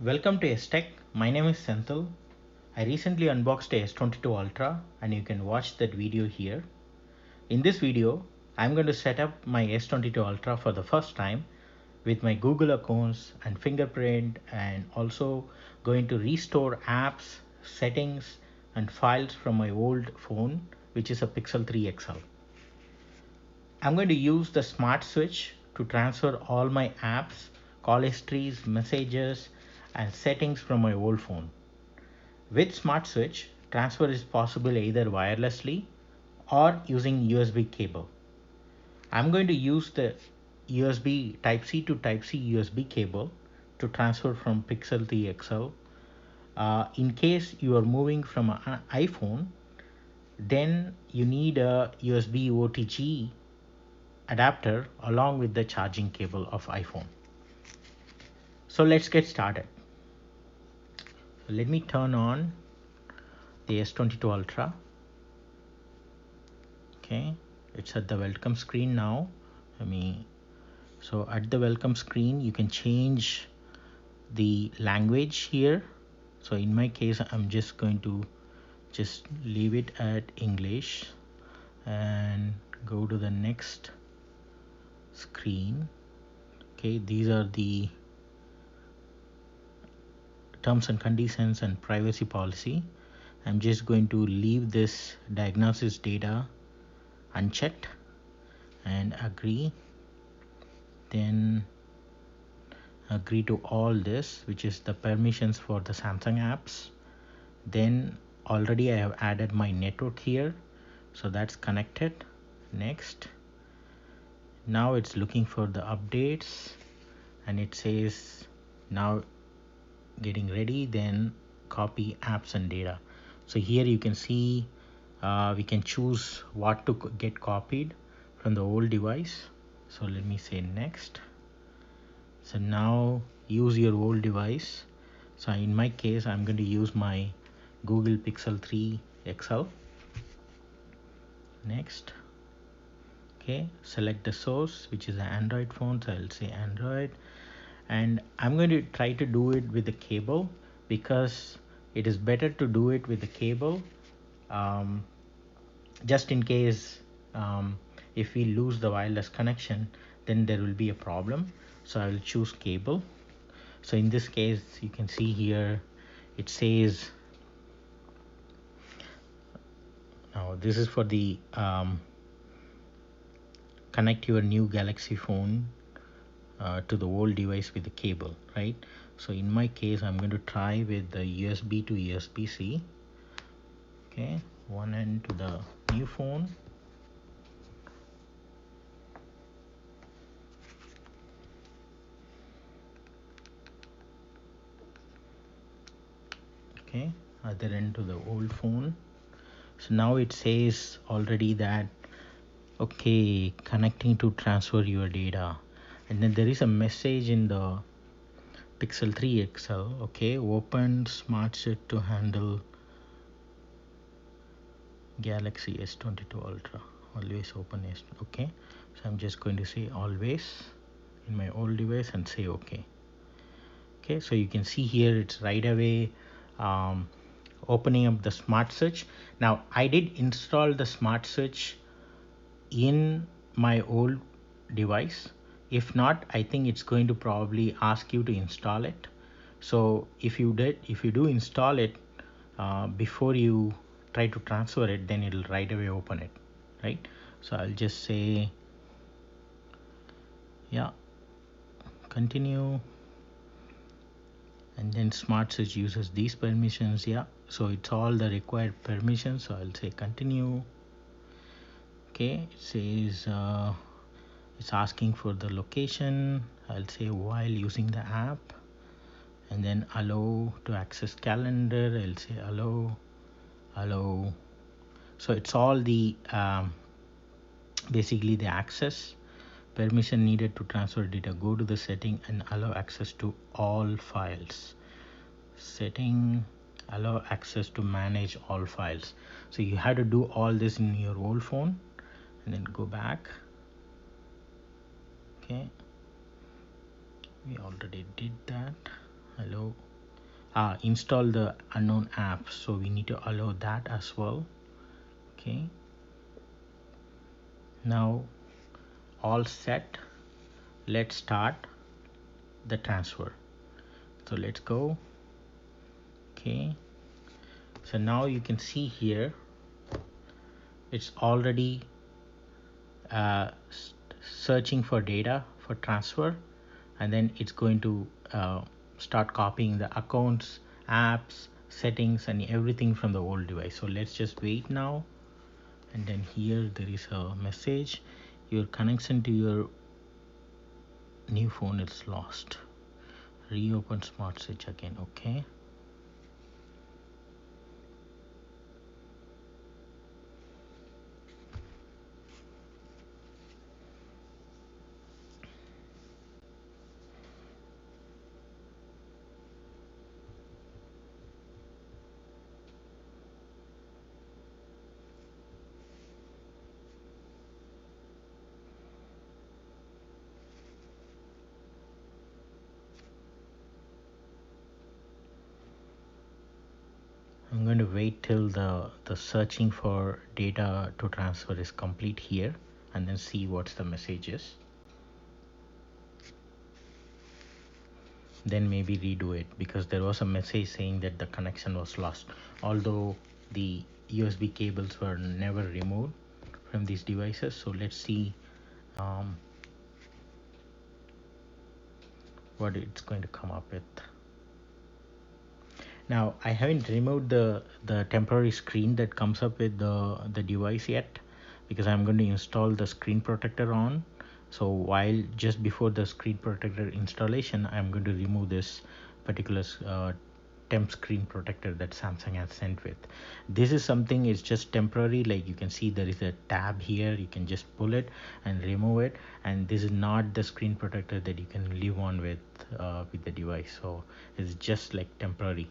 Welcome to S-Tech. My name is Senthil. I recently unboxed a S22 Ultra and you can watch that video here. In this video, I'm going to set up my S22 Ultra for the first time with my Google accounts and fingerprint, and also going to restore apps, settings and files from my old phone, which is a Pixel 3 XL. I'm going to use the smart switch to transfer all my apps, call histories, messages and settings from my old phone. With smart switch, transfer is possible either wirelessly or using USB cable. I'm going to use the USB Type-C to Type-C USB cable to transfer from Pixel 3 XL. In case you are moving from an iPhone, then you need a USB OTG adapter along with the charging cable of iPhone. So let's get started. Let me turn on the S22 Ultra. Okay, it's at the welcome screen now. So at the welcome screen you can change the language here. So in my case I'm just going to leave it at English and go to the next screen. Okay, these are the terms and conditions and privacy policy. I'm just going to leave this diagnosis data unchecked and agree. Then agree to all this, which is the permissions for the Samsung apps. Then already I have added my network here, so that's connected. Next, now it's looking for the updates and it says now getting ready, then copy apps and data. So here you can see we can choose what to get copied from the old device. So let me say next. So now use your old device. So in my case I'm going to use my Google Pixel 3 XL. Next. Okay, select the source, which is an Android phone, so I'll say Android, and I'm going to try to do it with the cable because it is better to do it with the cable, just in case if we lose the wireless connection, then there will be a problem. So I will choose cable. So in this case you can see here it says now this is for the connect your new Galaxy phone to the old device with the cable, right? So in my case I'm going to try with the USB to USB-C. Okay, one end to the new phone. Okay, other end to the old phone. So now it says already that okay, connecting to transfer your data, and then there is a message in the Pixel 3 XL. Okay, open smart set to handle Galaxy S22 Ultra. Always open S. Okay, so I'm just going to say always in my old device and say okay. Okay, so you can see here it's right away opening up the smart switch. Now I did install the smart switch in my old device. If not, I think it's going to probably ask you to install it. So if you do install it before you try to transfer it, then it'll right away open it, right? So I'll just say yeah, continue, and then smart switch uses these permissions. Yeah, so it's all the required permissions, so I'll say continue. Okay, it says it's asking for the location. I'll say while using the app, and then allow to access calendar. I'll say allow. So it's all the basically the access permission needed to transfer data. Go to the setting and allow access to all files. Setting, allow access to manage all files. So you have to do all this in your old phone and then go back. Okay, we already did that. Hello, install the unknown app, so we need to allow that as well. Okay, now all set. Let's start the transfer. So let's go. Okay, so now you can see here it's already uh, searching for data for transfer, and then it's going to start copying the accounts, apps, settings, and everything from the old device. So let's just wait now. And then here there is a message: your connection to your new phone is lost. Reopen smart switch again. Okay, I'm going to wait till the searching for data to transfer is complete here, and then see what's the message is. Then maybe redo it, because there was a message saying that the connection was lost, although the USB cables were never removed from these devices. So let's see what it's going to come up with. Now I haven't removed the temporary screen that comes up with the device yet, because I'm going to install the screen protector on. So while just before the screen protector installation, I'm going to remove this particular temp screen protector that Samsung has sent with. This is something, it's just temporary. Like you can see there is a tab here, you can just pull it and remove it, and this is not the screen protector that you can live on with the device. So it's just like temporary,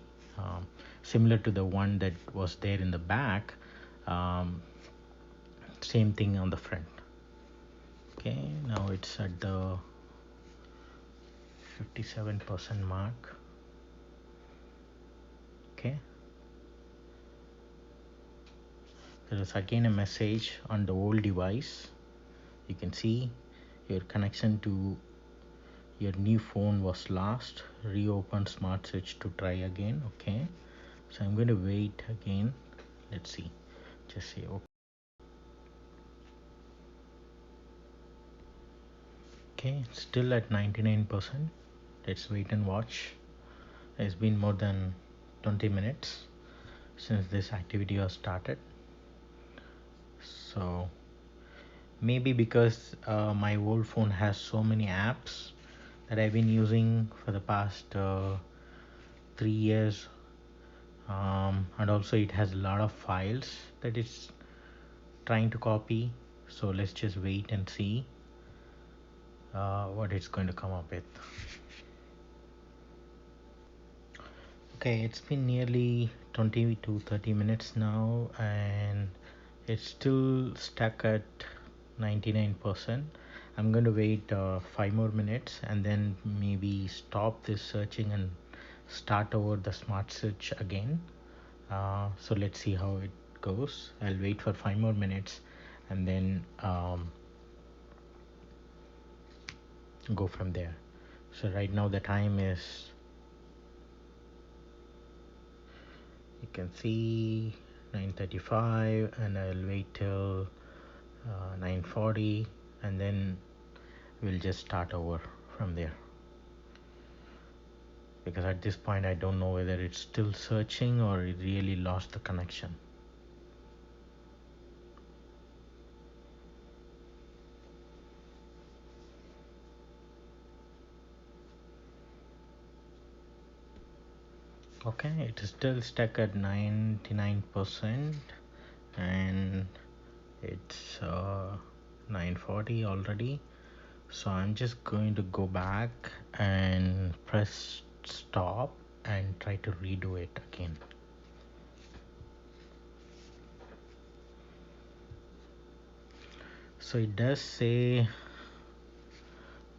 similar to the one that was there in the back. Same thing on the front. Okay, now it's at the 57% mark. Okay, there is again a message on the old device. You can see your connection to your new phone was lost. Reopen smart switch to try again. Okay, so I'm going to wait again. Let's see, just say okay. Okay, still at 99%. Let's wait and watch. It's been more than 20 minutes since this activity was started. So maybe because my old phone has so many apps that I've been using for the past 3 years, and also it has a lot of files that it's trying to copy. So let's just wait and see what it's going to come up with. Okay, it's been nearly 20 to 30 minutes now, and it's still stuck at 99%. I'm going to wait 5 more minutes and then maybe stop this searching and start over the smart switch again. So let's see how it goes. I'll wait for 5 more minutes and then go from there. So right now the time is, you can see, 9:35, and I'll wait till 9:40, and then we'll just start over from there, because at this point I don't know whether it's still searching or it really lost the connection. Okay, it is still stuck at 99%, and it's 9:40 already. So I'm just going to go back and press stop and try to redo it again. So it does say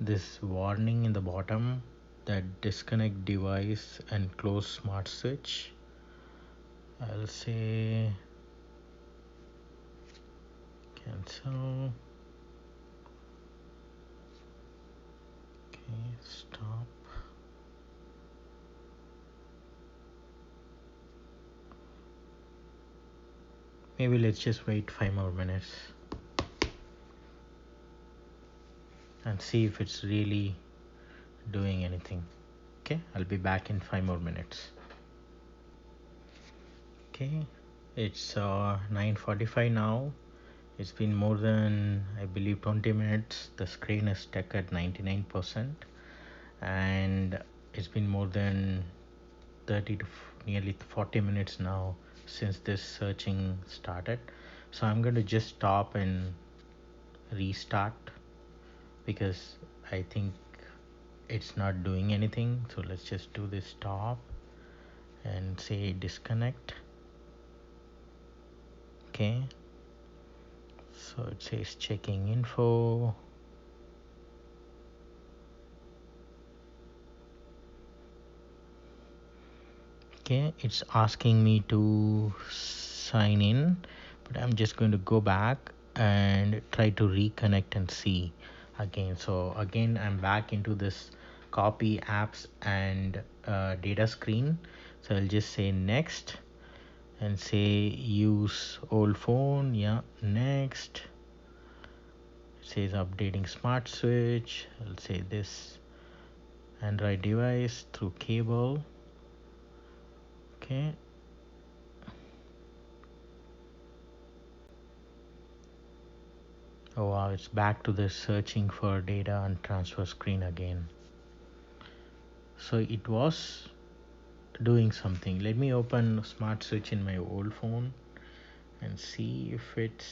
this warning in the bottom that disconnect device and close smart switch. I'll say cancel. Okay, stop. Maybe let's just wait 5 more minutes and see if it's really doing anything. Okay, I'll be back in 5 more minutes. Okay, it's 9:45 now. It's been more than, I believe, 20 minutes. The screen is stuck at 99%, and it's been more than 30 to nearly 40 minutes now since this searching started. So I'm going to just stop and restart because I think it's not doing anything. So let's just do this stop and say disconnect. Okay, so it says checking info. Okay, it's asking me to sign in, but I'm just going to go back and try to reconnect and see again. So again, I'm back into this copy apps and data screen. So I'll just say next and say use old phone. Yeah, next. It says updating smart switch. I'll say this Android device through cable. Okay. Oh wow, it's back to the searching for data and transfer screen again. So it was doing something. Let me open smart switch in my old phone and see if it's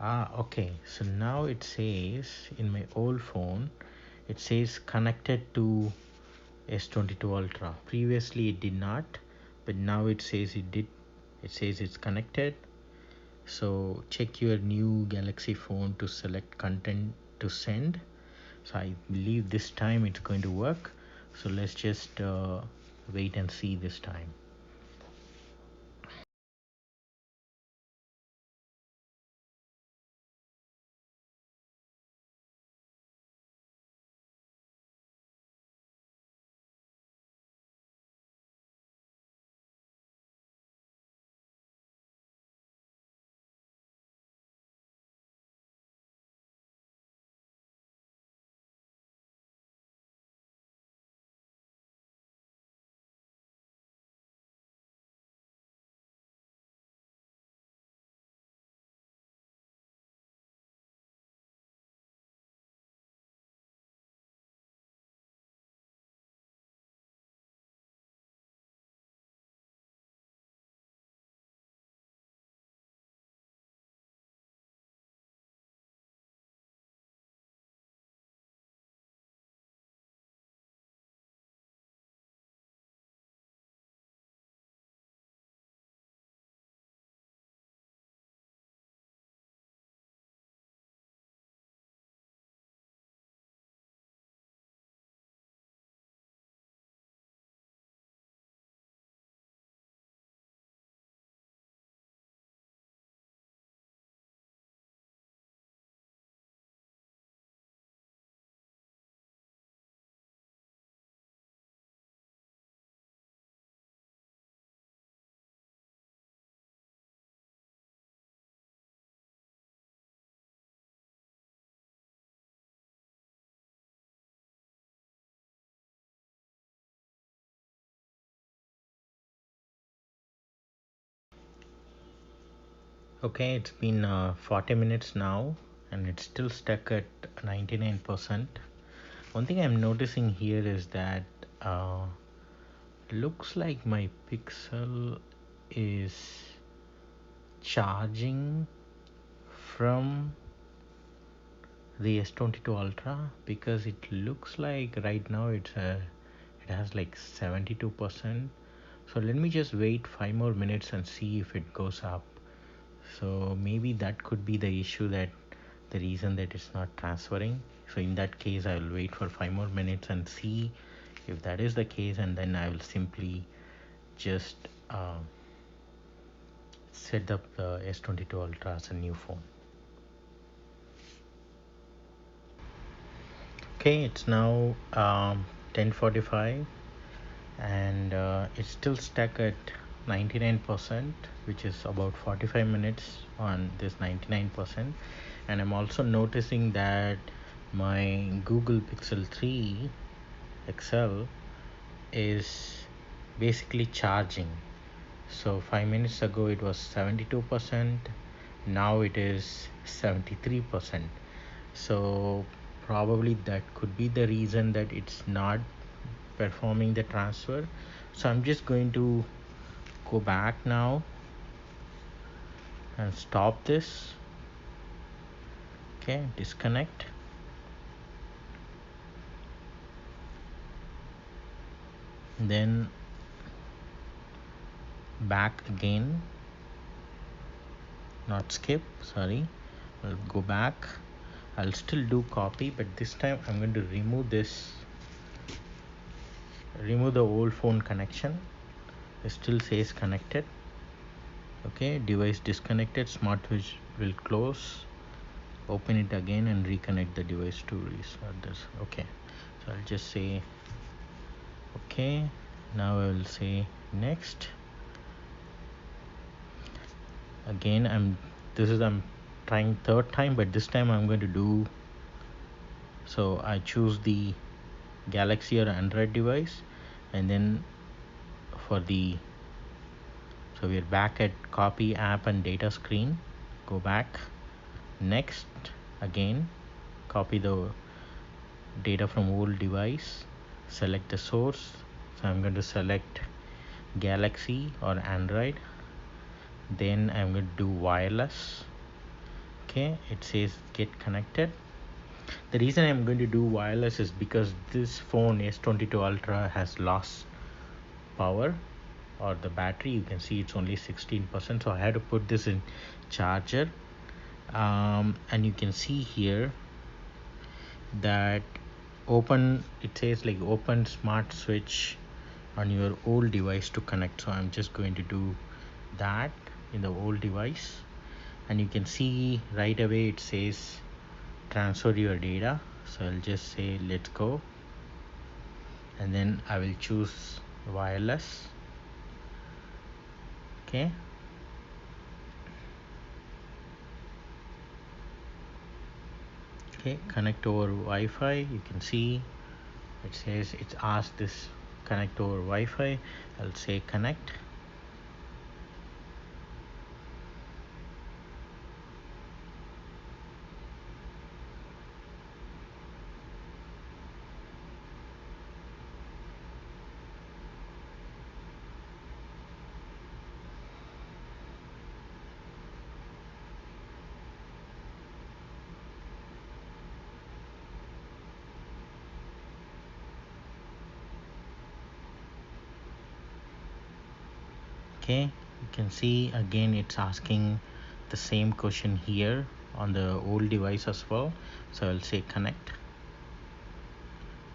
okay. So now it says in my old phone, it says connected to S22 Ultra. Previously it did not, but now it says it did. It says it's connected. So check your new Galaxy phone to select content to send. So I believe this time it's going to work. So let's just wait and see this time. Okay, it's been 40 minutes now and it's still stuck at 99%. One thing I'm noticing here is that uh, looks like my Pixel is charging from the S22 Ultra because it looks like right now it has like 72%. So let me just wait 5 more minutes and see if it goes up. So maybe that could be the issue, that the reason that it's not transferring. So in that case, I will wait for 5 more minutes and see if that is the case, and then I will simply just set up the S22 Ultra as a new phone. Okay, it's now 10:45 and it's still stuck at 99%, which is about 45 minutes on this 99%. And I'm also noticing that my Google Pixel 3 XL is basically charging. So 5 minutes ago it was 72%, now it is 73%. So probably that could be the reason that it's not performing the transfer. So I'm just going to go back now and stop this. Okay, disconnect. Then back again, not skip, sorry. I'll go back. I'll still do copy, but this time I'm going to remove this, remove the old phone connection. It still says connected. Okay, device disconnected, smartwatch will close. Open it again and reconnect the device to restart this. Okay, so I'll just say okay. Now I will say next. Again, I'm trying third time, but this time I'm going to do, so I choose the Galaxy or Android device, and then for the, so we're back at copy app and data screen. Go back, next, again copy the data from old device, select the source. So I'm going to select Galaxy or Android, then I'm going to do wireless. Okay, it says get connected. The reason I'm going to do wireless is because this phone S22 Ultra has lost power, or the battery. You can see it's only 16%, so I had to put this in charger. And you can see here that it says like open smart switch on your old device to connect. So I'm just going to do that in the old device, and you can see right away it says transfer your data. So I'll just say let's go, and then I will choose wireless. Okay, connect over Wi-Fi. You can see it says it's asked this connect over Wi-Fi. I'll say connect. Okay, you can see again it's asking the same question here on the old device as well. So I'll say connect.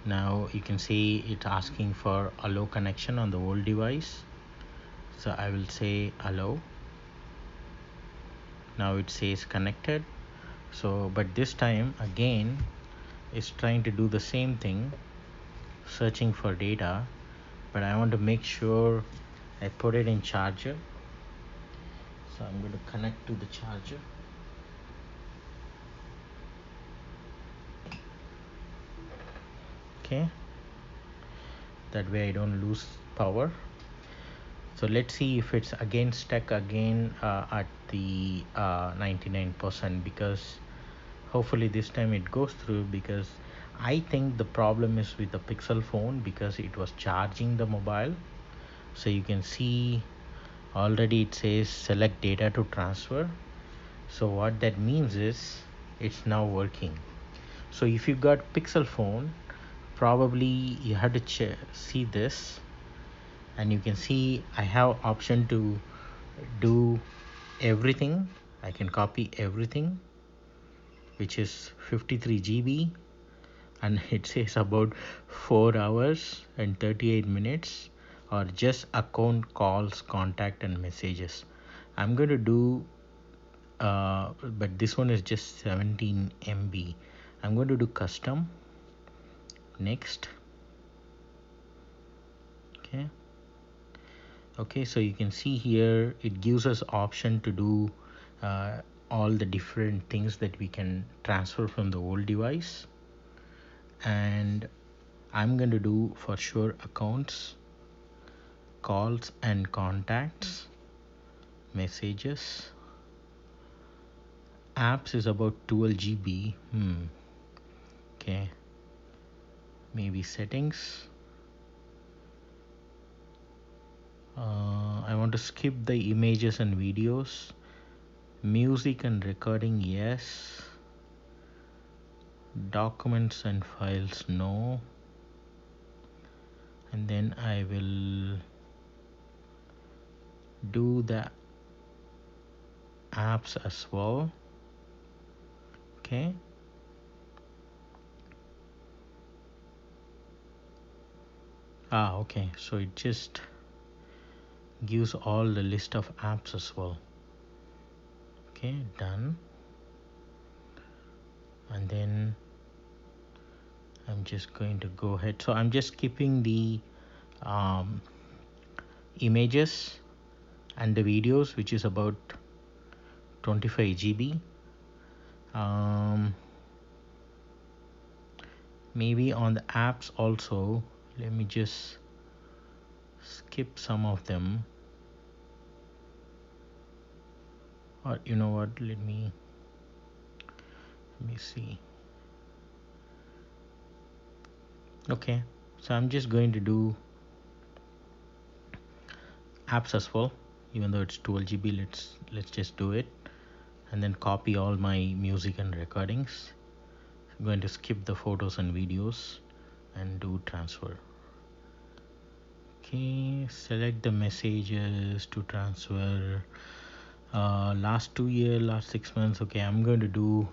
Now you can see it's asking for allow connection on the old device, so I will say allow. Now it says connected. So but this time again it's trying to do the same thing, searching for data, but I want to make sure I put it in charger. So I'm going to connect to the charger. Okay, that way I don't lose power. So let's see if it's again stuck again at the 99%, because hopefully this time it goes through, because I think the problem is with the Pixel phone because it was charging the mobile. So you can see already it says select data to transfer. So what that means is it's now working. So if you got Pixel phone, probably you have to see this, and you can see I have option to do everything. I can copy everything, which is 53 GB, and it says about 4 hours and 38 minutes, or just account, calls, contact and messages. I'm going to do but this one is just 17 MB. I'm going to do custom. Next. Okay, so you can see here it gives us option to do all the different things that we can transfer from the old device, and I'm going to do for sure accounts, calls and contacts, messages. Apps is about 12 GB. Okay, maybe settings. I want to skip the images and videos. Music and recording, yes. Documents and files, no. And then I will do the apps as well. Okay. Okay, so it just gives all the list of apps as well. Okay, done. And then I'm just going to go ahead. So I'm just keeping the images and the videos, which is about 25 GB. Maybe on the apps also, let me just skip some of them. Or you know what, let me see. Okay, so I'm just going to do apps as well, even though it's 12 GB. Let's just do it, and then copy all my music and recordings. I'm going to skip the photos and videos and do transfer. Okay, select the messages to transfer. Last 2 years, last 6 months. Okay, I'm going to do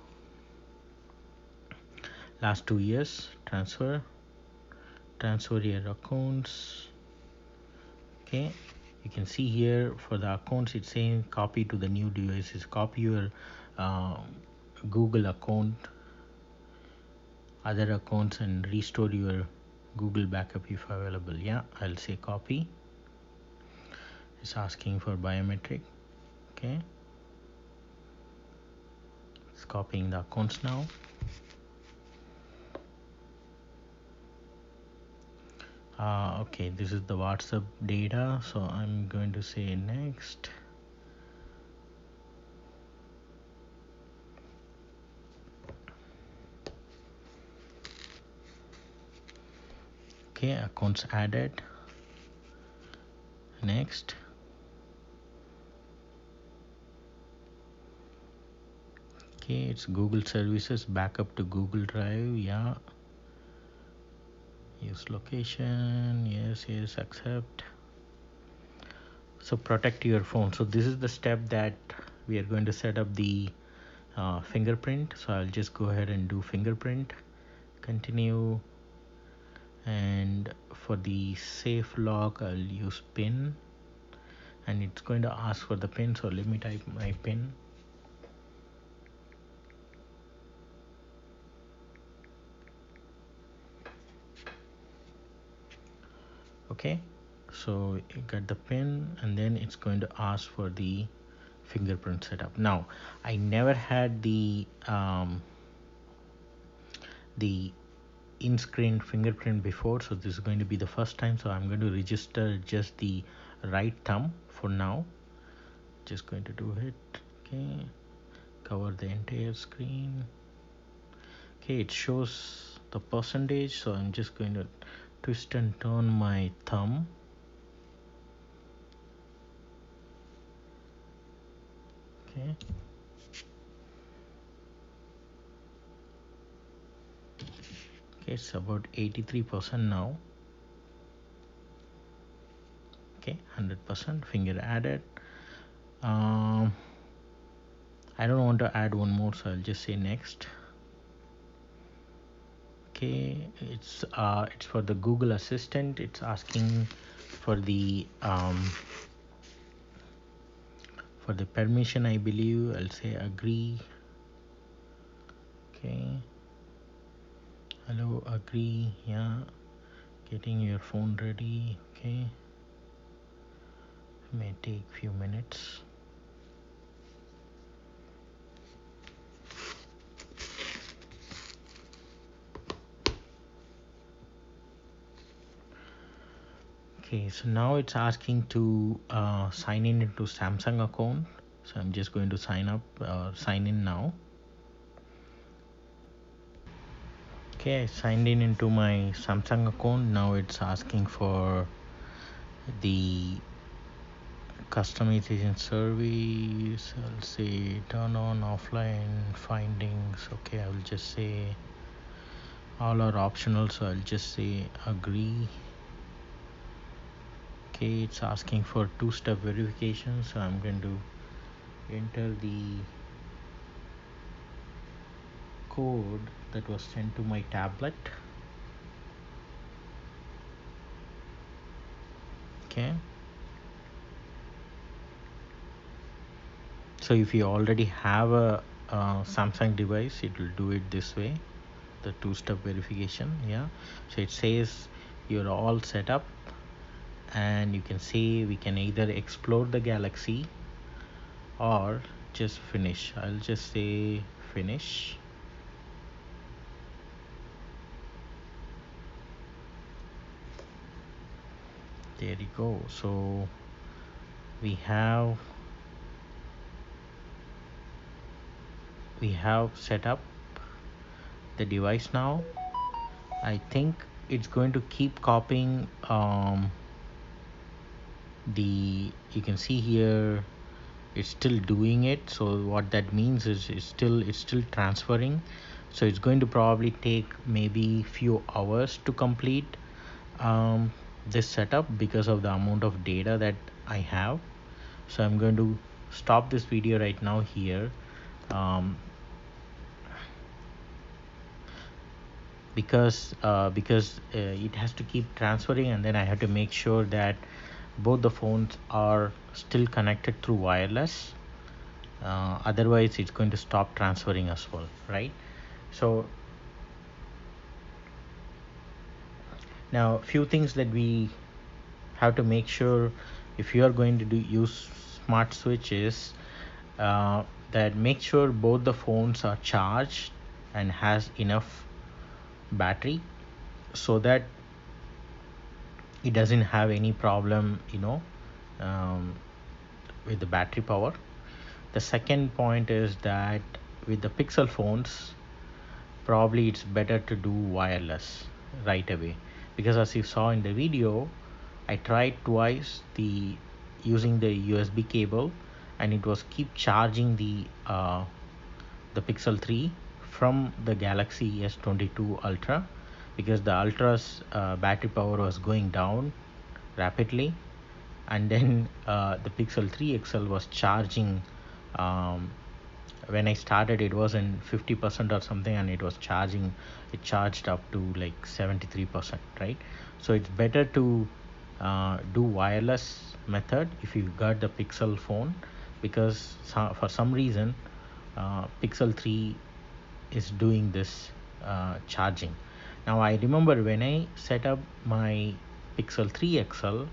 last 2 years. Transfer your accounts. Okay, you can see here for the accounts it's saying copy to the new devices. Copy your Google account, other accounts, and restore your Google backup if available. Yeah, I'll say copy. It's asking for biometric. Okay, it's copying the accounts now. Okay, this is the WhatsApp data, so I'm going to say next. Okay, accounts added. Next. Okay, it's Google services, backup to Google Drive. Yeah, use location. Yes, accept. So protect your phone. So this is the step that we are going to set up the fingerprint. So I'll just go ahead and do fingerprint, continue, and for the safe lock I'll use pin, and it's going to ask for the pin, so let me type my pin. Okay, so you got the pin, and then it's going to ask for the fingerprint setup. Now I never had the in-screen fingerprint before, so this is going to be the first time. So I'm going to register just the right thumb for now. Just going to do it. Okay, cover the entire screen. Okay, it shows the percentage, so I'm just going to twist and turn my thumb. Okay, it's about 83% now. Okay, 100%. Finger added. I don't want to add one more, so I'll just say next. Okay, it's for the Google Assistant. It's asking for the permission, I believe. I'll say agree. Okay, hello, agree. Yeah, getting your phone ready. Okay, may take few minutes. Okay, so now it's asking to sign in into Samsung account. So I'm just going to sign in now. Okay, I signed in into my Samsung account. Now it's asking for the customization service. I'll say turn on offline findings. Okay, I will just say all are optional, so I'll just say agree. Okay, it's asking for two-step verification, so I'm going to enter the code that was sent to my tablet. Okay, so if you already have a Samsung device, it will do it this way, the two-step verification. Yeah, so it says you're all set up, and you can see we can either explore the galaxy or just finish. I'll just say finish. There you go. So we have set up the device now. I think it's going to keep copying you can see here it's still doing it. So what that means is it's still transferring. So it's going to probably take maybe few hours to complete this setup because of the amount of data that I have. So I'm going to stop this video right now here, because it has to keep transferring, and then I have to make sure that both the phones are still connected through wireless. Otherwise it's going to stop transferring as well, right? So now few things that we have to make sure if you are going to use smart switches, that make sure both the phones are charged and has enough battery, so that it doesn't have any problem, with the battery power. The second point is that with the Pixel phones, probably it's better to do wireless right away, because as you saw in the video, I tried twice using the USB cable, and it was keep charging the Pixel 3 from the Galaxy S22 Ultra, because the Ultra's battery power was going down rapidly, and then the Pixel 3 XL was charging. When I started, it was in 50% or something, and it charged up to like 73%, right? So it's better to do wireless method if you got the Pixel phone, because for some reason Pixel 3 is doing this charging. Now I remember when I set up my Pixel 3 XL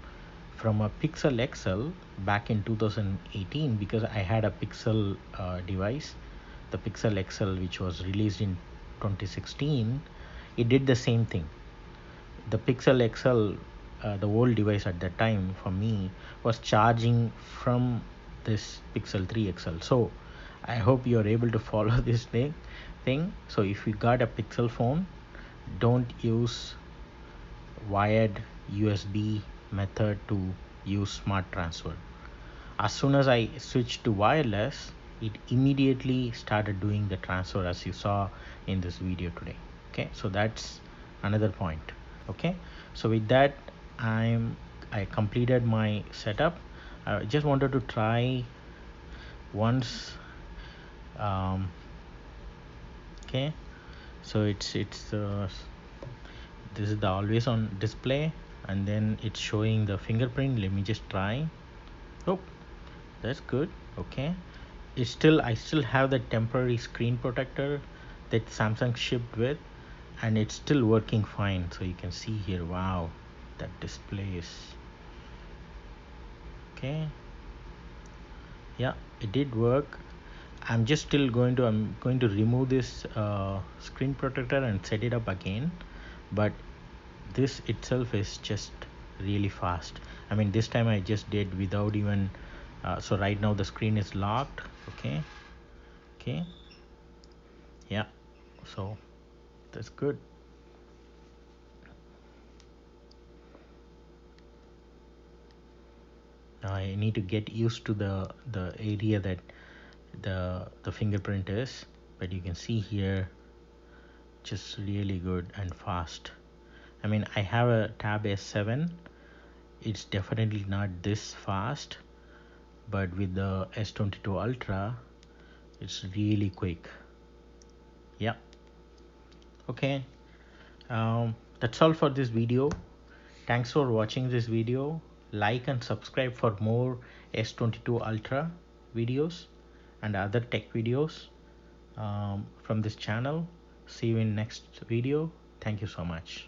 from a Pixel XL back in 2018, because I had a Pixel device, the Pixel XL, which was released in 2016. It did the same thing. The Pixel XL, the old device at that time for me, was charging from this Pixel 3 XL. So I hope you're able to follow this thing. So if you got a Pixel phone, don't use wired USB method to use smart transfer. As soon as I switched to wireless, it immediately started doing the transfer, as you saw in this video today. Okay, so that's another point. Okay, so with that, I completed my setup. I just wanted to try once. Okay, so it's This is the always on display, and then it's showing the fingerprint. Let me just try. Oh, that's good. Okay, it's still, I still have the temporary screen protector that Samsung shipped with, and it's still working fine. So you can see here, wow, that display is okay. Yeah, it did work. I'm going to remove this screen protector and set it up again, but this itself is just really fast. I mean, this time I just did without even so right now the screen is locked. Okay, okay, yeah, so that's good. Now I need to get used to the area that the fingerprint is, but you can see here, just really good and fast. I mean, I have a Tab S7. It's definitely not this fast, but with the S22 Ultra, it's really quick. Yeah. Okay. That's all for this video. Thanks for watching this video. Like and subscribe for more S22 Ultra videos and other tech videos from this channel. See you in next video. Thank you so much.